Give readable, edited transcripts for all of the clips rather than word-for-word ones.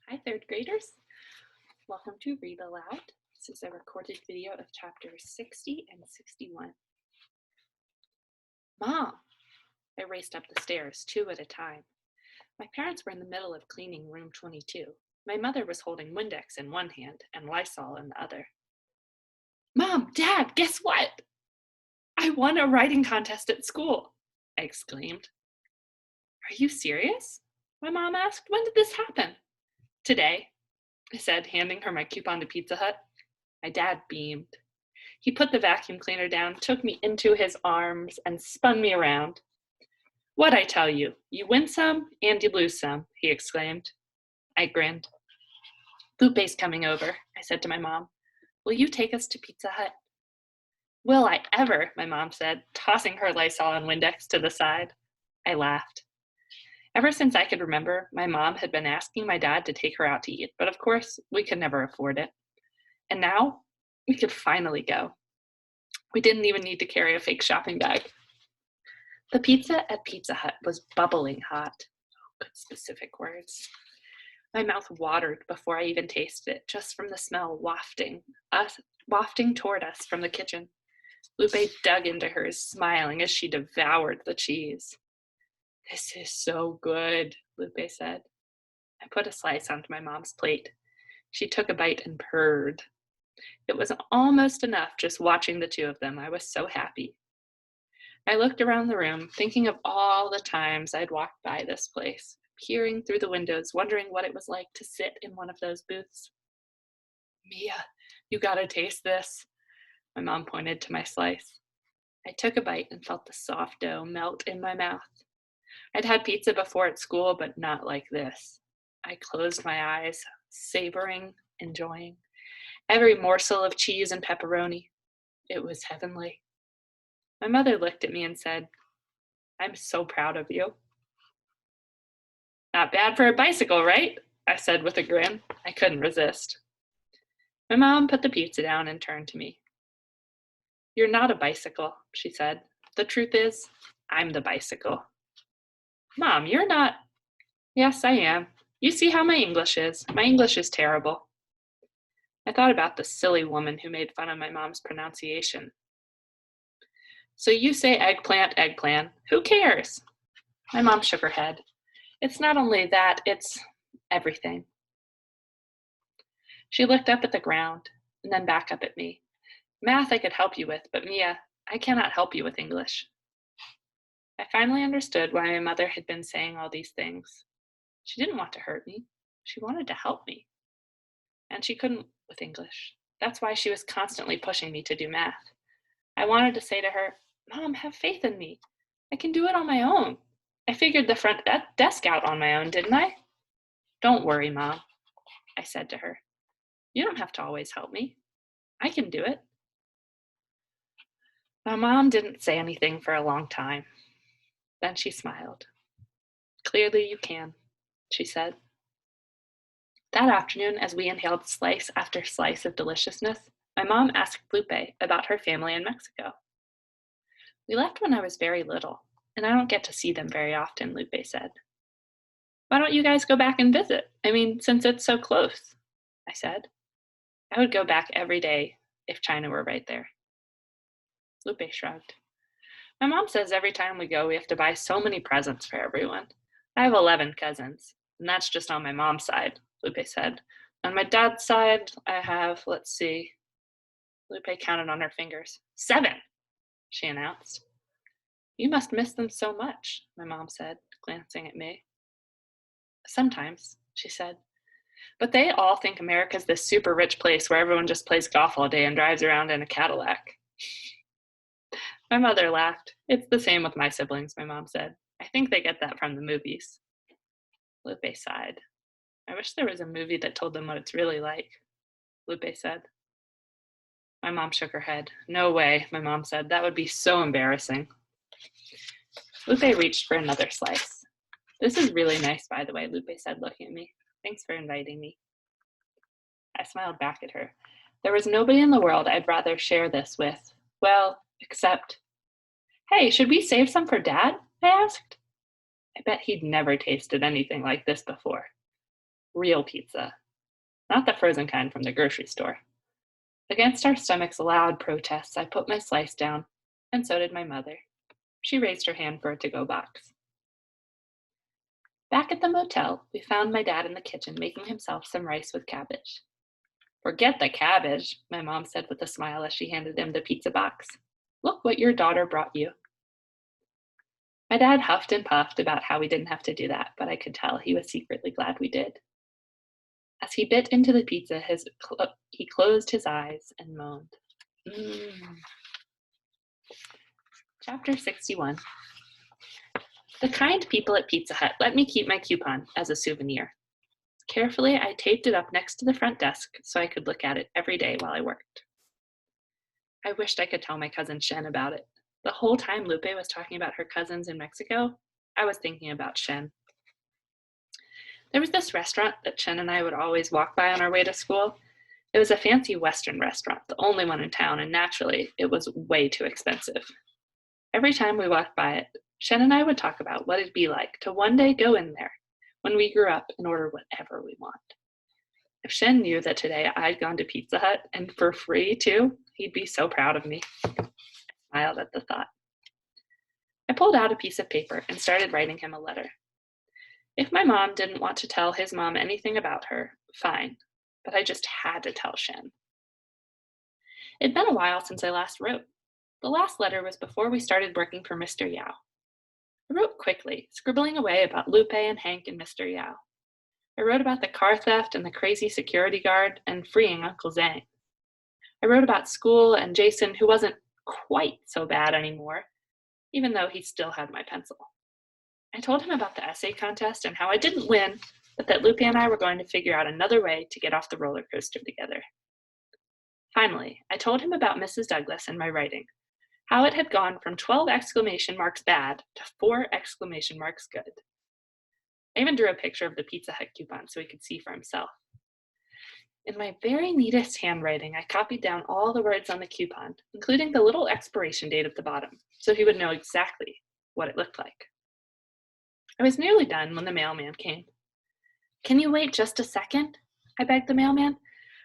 Hi, third graders. Welcome to Read Aloud. This is a recorded video of chapters 60 and 61. Mom! I raced up the stairs, 2 at a time. My parents were in the middle of cleaning room 22. My mother was holding Windex in one hand and Lysol in the other. Mom, Dad, guess what? I won a writing contest at school, I exclaimed. Are you serious? My mom asked. When did this happen? Today, I said, handing her my coupon to Pizza Hut. My dad beamed. He put the vacuum cleaner down, took me into his arms, and spun me around. What'd I tell you? You win some and you lose some, he exclaimed. I grinned. Lupe's coming over, I said to my mom. Will you take us to Pizza Hut? Will I ever, my mom said, tossing her Lysol and Windex to the side. I laughed. Ever since I could remember, my mom had been asking my dad to take her out to eat, but of course, we could never afford it. And now, we could finally go. We didn't even need to carry a fake shopping bag. The pizza at Pizza Hut was bubbling hot. Oh, good specific words. My mouth watered before I even tasted it, just from the smell wafting toward us from the kitchen. Lupe dug into hers, smiling as she devoured the cheese. This is so good, Lupe said. I put a slice onto my mom's plate. She took a bite and purred. It was almost enough just watching the two of them. I was so happy. I looked around the room, thinking of all the times I'd walked by this place, peering through the windows, wondering what it was like to sit in one of those booths. Mia, you gotta taste this. My mom pointed to my slice. I took a bite and felt the soft dough melt in my mouth. I'd had pizza before at school, but not like this. I closed my eyes, savoring, enjoying every morsel of cheese and pepperoni. It was heavenly. My mother looked at me and said, I'm so proud of you. Not bad for a bicycle, right? I said with a grin. I couldn't resist. My mom put the pizza down and turned to me. You're not a bicycle, she said. The truth is, I'm the bicycle. Mom, you're not. Yes, I am. You see how my English is. My English is terrible. I thought about the silly woman who made fun of my mom's pronunciation. So you say eggplant, eggplant. Who cares? My mom shook her head. It's not only that, it's everything. She looked up at the ground and then back up at me. Math I could help you with, but Mia, I cannot help you with English. I finally understood why my mother had been saying all these things. She didn't want to hurt me. She wanted to help me. And she couldn't with English. That's why she was constantly pushing me to do math. I wanted to say to her, Mom, have faith in me. I can do it on my own. I figured the front desk out on my own, didn't I? Don't worry, Mom, I said to her. You don't have to always help me. I can do it. My mom didn't say anything for a long time. Then she smiled. Clearly you can, she said. That afternoon, as we inhaled slice after slice of deliciousness, my mom asked Lupe about her family in Mexico. We left when I was very little, and I don't get to see them very often, Lupe said. Why don't you guys go back and visit? I mean, since it's so close, I said. I would go back every day if China were right there. Lupe shrugged. My mom says every time we go, we have to buy so many presents for everyone. I have 11 cousins, and that's just on my mom's side, Lupe said. On my dad's side, I have, let's see. Lupe counted on her fingers. 7, she announced. You must miss them so much, my mom said, glancing at me. Sometimes, she said. But they all think America's this super rich place where everyone just plays golf all day and drives around in a Cadillac. My mother laughed. It's the same with my siblings, my mom said. I think they get that from the movies. Lupe sighed. I wish there was a movie that told them what it's really like, Lupe said. My mom shook her head. No way, my mom said. That would be so embarrassing. Lupe reached for another slice. This is really nice, by the way, Lupe said, looking at me. Thanks for inviting me. I smiled back at her. There was nobody in the world I'd rather share this with. Well, except... Hey, should we save some for Dad? I asked. I bet he'd never tasted anything like this before. Real pizza, not the frozen kind from the grocery store. Against our stomachs' loud protests, I put my slice down, and so did my mother. She raised her hand for a to-go box. Back at the motel, we found my dad in the kitchen making himself some rice with cabbage. Forget the cabbage, my mom said with a smile as she handed him the pizza box. Look what your daughter brought you. My dad huffed and puffed about how we didn't have to do that, but I could tell he was secretly glad we did. As he bit into the pizza, he closed his eyes and moaned. Mm. Chapter 61. The kind people at Pizza Hut let me keep my coupon as a souvenir. Carefully, I taped it up next to the front desk so I could look at it every day while I worked. I wished I could tell my cousin Shen about it. The whole time Lupe was talking about her cousins in Mexico, I was thinking about Shen. There was this restaurant that Shen and I would always walk by on our way to school. It was a fancy Western restaurant, the only one in town, and naturally, it was way too expensive. Every time we walked by it, Shen and I would talk about what it'd be like to one day go in there when we grew up and order whatever we want. If Shen knew that today I'd gone to Pizza Hut, and for free too, he'd be so proud of me. I smiled at the thought. I pulled out a piece of paper and started writing him a letter. If my mom didn't want to tell his mom anything about her, fine, but I just had to tell Shen. It'd been a while since I last wrote. The last letter was before we started working for Mr. Yao. I wrote quickly, scribbling away about Lupe and Hank and Mr. Yao. I wrote about the car theft and the crazy security guard and freeing Uncle Zhang. I wrote about school and Jason, who wasn't quite so bad anymore, even though he still had my pencil. I told him about the essay contest and how I didn't win, but that Lupe and I were going to figure out another way to get off the roller coaster together. Finally, I told him about Mrs. Douglas and my writing, how it had gone from 12 exclamation marks bad to 4 exclamation marks good. I even drew a picture of the Pizza Hut coupon so he could see for himself. In my very neatest handwriting, I copied down all the words on the coupon, including the little expiration date at the bottom, so he would know exactly what it looked like. I was nearly done when the mailman came. Can you wait just a second? I begged the mailman.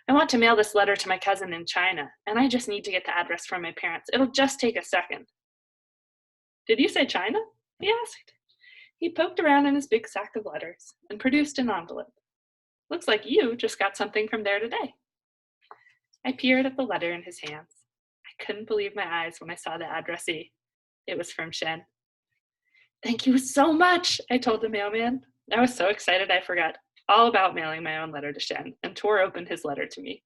I want to mail this letter to my cousin in China, and I just need to get the address from my parents. It'll just take a second. Did you say China? He asked. He poked around in his big sack of letters and produced an envelope. Looks like you just got something from there today. I peered at the letter in his hands. I couldn't believe my eyes when I saw the addressee. It was from Shen. Thank you so much, I told the mailman. I was so excited I forgot all about mailing my own letter to Shen and tore open his letter to me.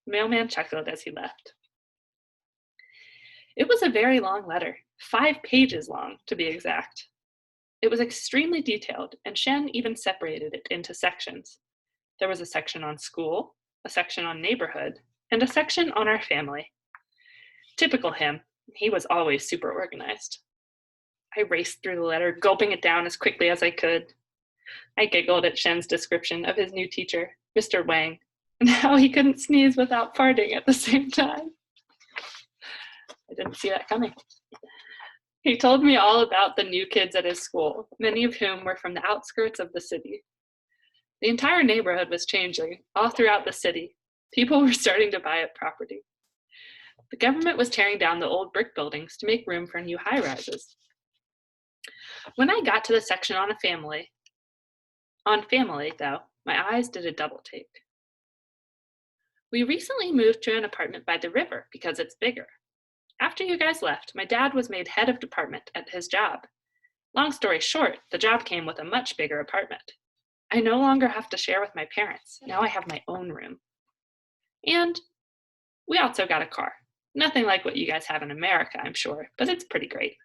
The mailman chuckled as he left. It was a very long letter, 5 pages long to be exact. It was extremely detailed, and Shen even separated it into sections. There was a section on school, a section on neighborhood, and a section on our family. Typical him, he was always super organized. I raced through the letter, gulping it down as quickly as I could. I giggled at Shen's description of his new teacher, Mr. Wang, and how he couldn't sneeze without farting at the same time. I didn't see that coming. He told me all about the new kids at his school, many of whom were from the outskirts of the city. The entire neighborhood was changing, all throughout the city. People were starting to buy up property. The government was tearing down the old brick buildings to make room for new high-rises. When I got to the section on family, though, my eyes did a double take. We recently moved to an apartment by the river because it's bigger. After you guys left, my dad was made head of department at his job. Long story short, the job came with a much bigger apartment. I no longer have to share with my parents. Now I have my own room. And we also got a car. Nothing like what you guys have in America, I'm sure, but it's pretty great.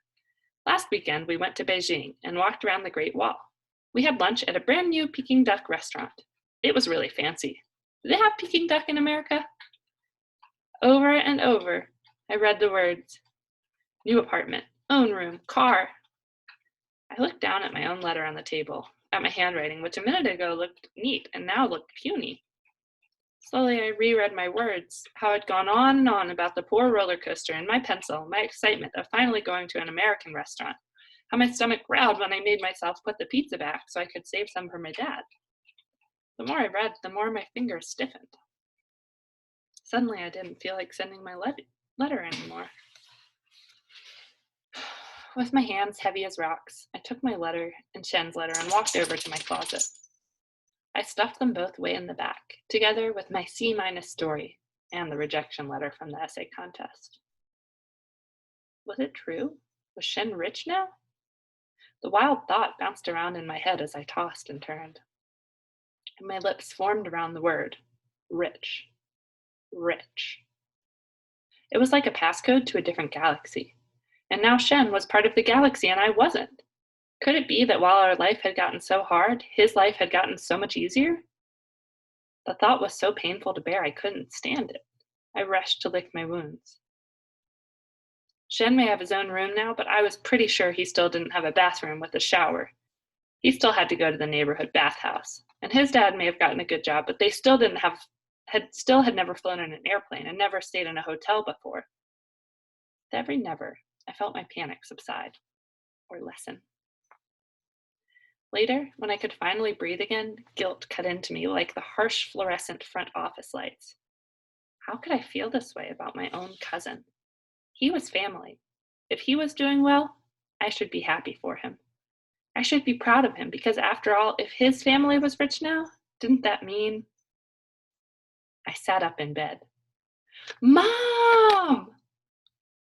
Last weekend, we went to Beijing and walked around the Great Wall. We had lunch at a brand new Peking duck restaurant. It was really fancy. Do they have Peking duck in America? Over and over, I read the words, new apartment, own room, car. I looked down at my own letter on the table, at my handwriting, which a minute ago looked neat and now looked puny. Slowly, I reread my words, how I'd gone on and on about the poor roller coaster and my pencil, my excitement of finally going to an American restaurant, how my stomach growled when I made myself put the pizza back so I could save some for my dad. The more I read, the more my fingers stiffened. Suddenly, I didn't feel like sending my letter anymore. With my hands heavy as rocks, I took my letter and Shen's letter and walked over to my closet. I stuffed them both way in the back, together with my C- story and the rejection letter from the essay contest. Was it true? Was Shen rich now? The wild thought bounced around in my head as I tossed and turned, and my lips formed around the word rich. Rich. It was like a passcode to a different galaxy. And now Shen was part of the galaxy and I wasn't. Could it be that while our life had gotten so hard, his life had gotten so much easier? The thought was so painful to bear I couldn't stand it. I rushed to lick my wounds. Shen may have his own room now, but I was pretty sure he still didn't have a bathroom with a shower. He still had to go to the neighborhood bathhouse. And his dad may have gotten a good job, but they still didn't have had never flown in an airplane and never stayed in a hotel before. With every never, I felt my panic subside or lessen. Later, when I could finally breathe again, guilt cut into me like the harsh fluorescent front office lights. How could I feel this way about my own cousin? He was family. If he was doing well, I should be happy for him. I should be proud of him because, after all, if his family was rich now, didn't that mean? I sat up in bed. Mom!